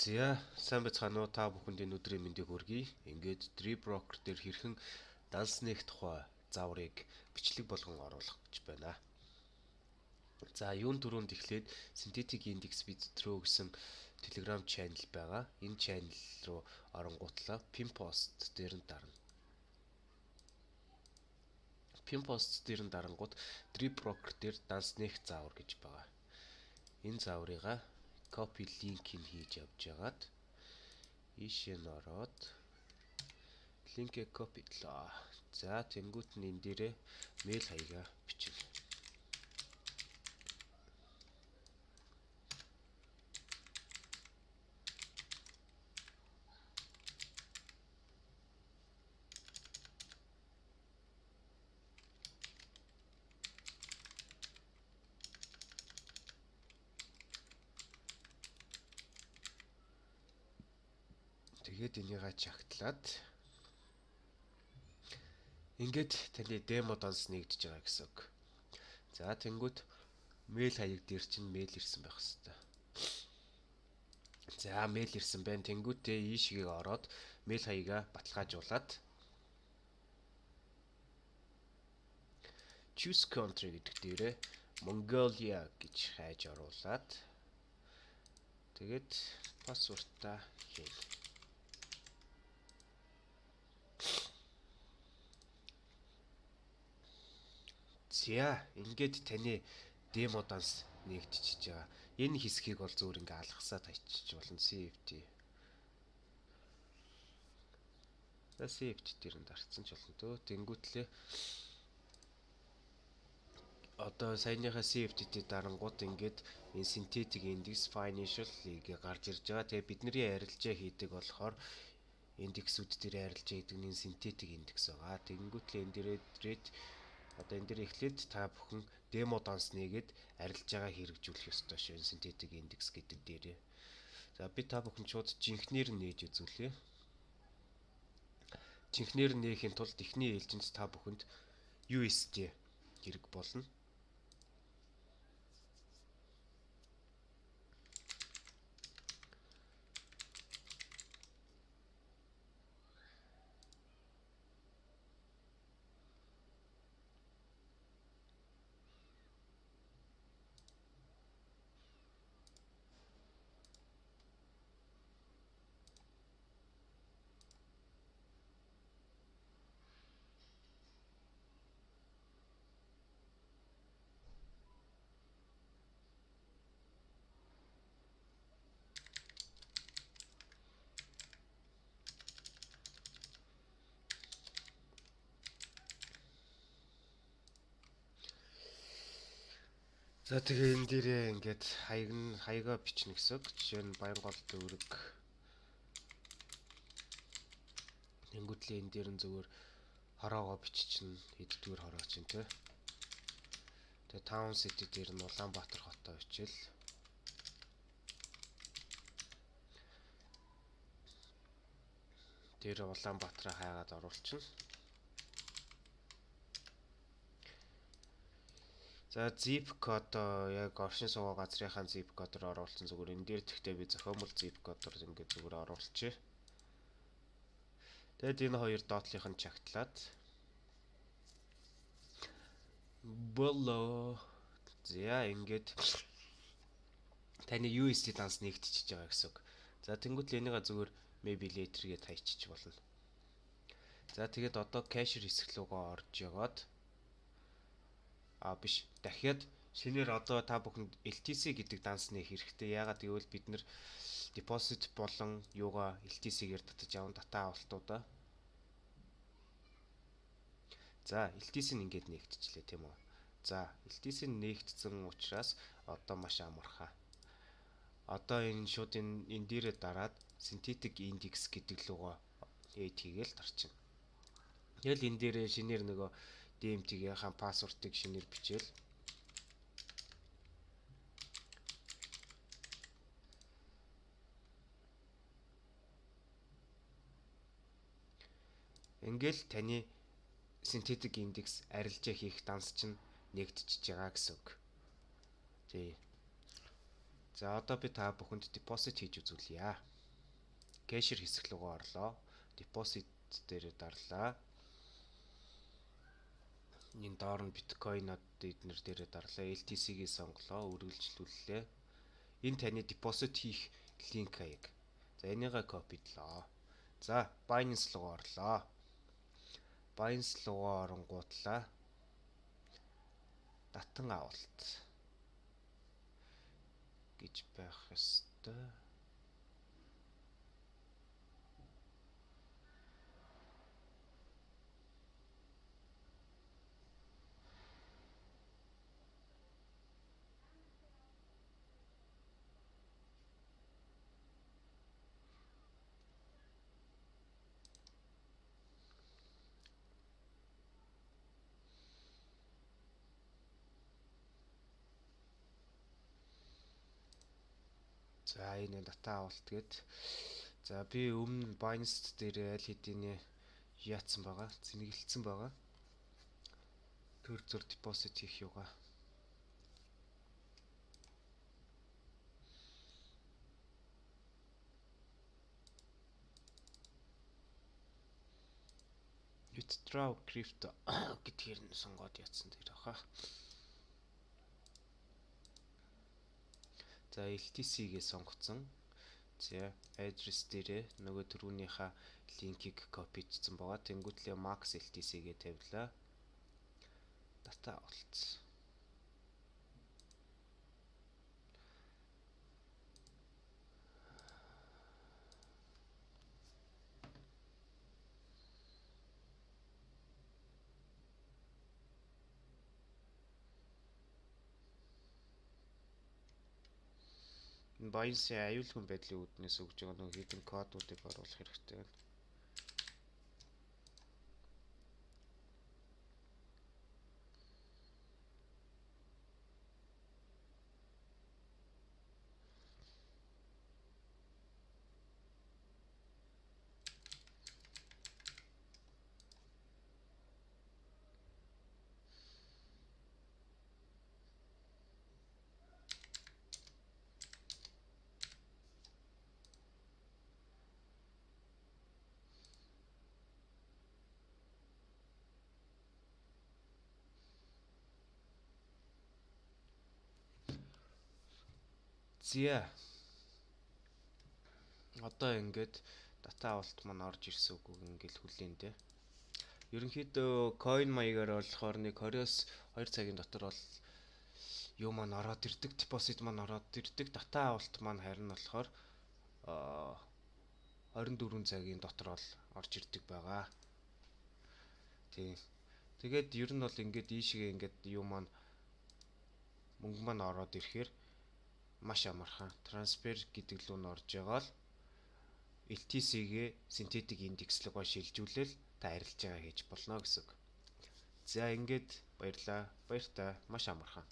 За сайн байцгаана уу, та бүхэнд энэ өдрийн мэндийг хүргэе. Ингээд Drip Broker дээр хэрхэн дансныг тухай зааврыг бичлэг болгон оруулах гэж байна. За юун түрүүнд эхлээд Synthetic Index Withdraw гэсэн Telegram channel байгаа. Энэ channel руу оронгуутлаа pin post дээр нь дарна. Pin post дээр нь дарангууд Drip Broker дээр дансныг заавар гэж байгаа. Энэ зааврыгаа copy link-ийг хийж явж байгаад ийшээ н ороод линкээ копидлаа. За тэнгуут нь энэ дээрээ мэйл хаягаа бичнэ. Тэгээд энийгээ чагтлаад ингээд таны демо данс нэгдэж байгаа гэсэн үг. За тэнгуут мэйл хаяг дээр чинь мэйл ирсэн байх хэвээр. За мэйл ирсэн байна. Тэнгуүтээ ийшгийг ороод мэйл хаягаа баталгаажуулаад choose country гэдэг дээрээ Mongolia гэж хайж оруулаад тэгээд пассвортаа хийнэ. За ингээд таны демо данс нэгдчихэж байгаа. Энэ хэсгийг бол зүгээр ингээ алгасаад хайчих болно. CFT. За CFT дээр нь дарцсан ч болно дөө. Тэнгүүтлээ одоо саяныхаа CFT-тэй дарангууд ингээд энэ Synthetic Index Financial-ийг гарч ирж байгаа. Тэгээ бидний арилжаа хийдэг болохоор индексүүд дээр арилжаа хийдэг нь Synthetic Index байгаа. Тэнгүүтлээ энэ дээрээ одоо энэ дээр эхлээд та бүхэн демо данс нэгээд арилжаагаа хэрэгжүүлэх ёстой шүү. Synthetic Index гэдэг дээрээ. За би та бүхэн шууд жинхнээр нь нээж үзүүлье. Жинхнээр нь нээхийн тулд эхний ээлжинд та бүхэнд USD хэрэг болно. За тэгээ энэ дээрээ ингээд хаягаа бичнэ гэсэн. Жишээ нь Баянгол дүүрэг. Тэнгүүтлээ энэ дээр нь зүгээр хороогоо биччихнэ. Хэддүгээр хороо чинь тэ. Тэгээ Town City дээр нь Улаанбаатар хотоо бичээл. Тэр Улаанбаатараа хайгаад оруулчихна. За zip код яг оршин суугаа газрынхаа zip кодоор оруулсан зүгээр энэ дээр тэгтээ би зохиомжтой zip кодоор ингээд зүгээр оруулчих. Тэгэд энэ хоёр доотлих нь чагтлаад болоо. За ингээд таны USD данс нэгтчихэж байгаа гэсэн үг. За тэнгуүтлээ энийгээ зүгээр maybe later гээд хайчих болно. За тэгээд одоо cash хэсэг рүүгээ орж яваад биш дахиад шинээр одоо та бүхэнд LTC гэдэг данс нэх хэрэгтэй. Яагаад гэвэл бид нэр депозит болон юугаа LTC-гээр татаж аван дата авалтуудаа. За LTC нь ингээд нэгтчихлээ тийм үү. За LTC нь нэгтсэн учраас одоо маш амархаа. Одоо энэ шууд энэ дээрээ дараад Synthetic Index гэдэг лугаа хийгээл дарчихна. Тэгэл энэ дээрээ шинээр нөгөө DMT-ийн пассвортыг шинээр бичээл. Ингээл таны Synthetic Index арилжаа хийх данс чинь нэгтчихэж байгаа гэсэн үг. Тий. За одоо би та бүхэнд deposit хийж үзүүлье. кэшер хэсэг рүү орлоо. Deposit дээр дарлаа. Энэ доор нь биткойнод эднэр дээрээ дарлаа. LTC-гээ сонголоо, үргэлжлүүллээ. Энэ таны deposit хийх линк хаяг. За энийгээ копидлоо. За Binance руу орлоо. Binance руу оронгуудлаа. Татан авалт гэж байх ёстой. За энэ дата авалт гээд. За би өмнө Binance дээр аль хэдийн яатсан байгаа, зэнгэлэлсэн байгаа. Төр зур deposit хийх юугаа. Withdraw crypto гэдгээр нь сонгоод яатсан дээр баха. За LTC-гээ сонгоцсон. За address дээрээ нөгөө түрүүнийхээ линкийг копичсан байгаа. Тэнгүүтлээ Max LTC-гээ тавилаа. Дата авалцсан. Binance-ийн аюулгүй байдлын үүднээс өгж байгаа нэг хідэн кодуудыг оруулах хэрэгтэй байна. Зя. Одоо ингээд дата авалт маань орж ирсэн үг ингээл хүлээн дээ. Ерөнхийдөө coin маягаар болохоор нэг 20-оос 2 цагийн дотор бол юу маань ороод ирдэг, deposit маань ороод ирдэг, дата авалт маань харин болохоор 24 цагийн дотор бол орж ирдэг байгаа. Тийм. Тэгээд ер нь бол ингээд ийшээ ингээд юу маань мөнгө маань ороод ирэхээр маш амархан трансфер гэдэг лүү нь орж байгаа л LTC-гээ синтетик индекс руугаа шилжүүлэл та арилж байгаа хийж болно гэсэн үг. За ингээд баярлаа. Баяр та. Маш амархан.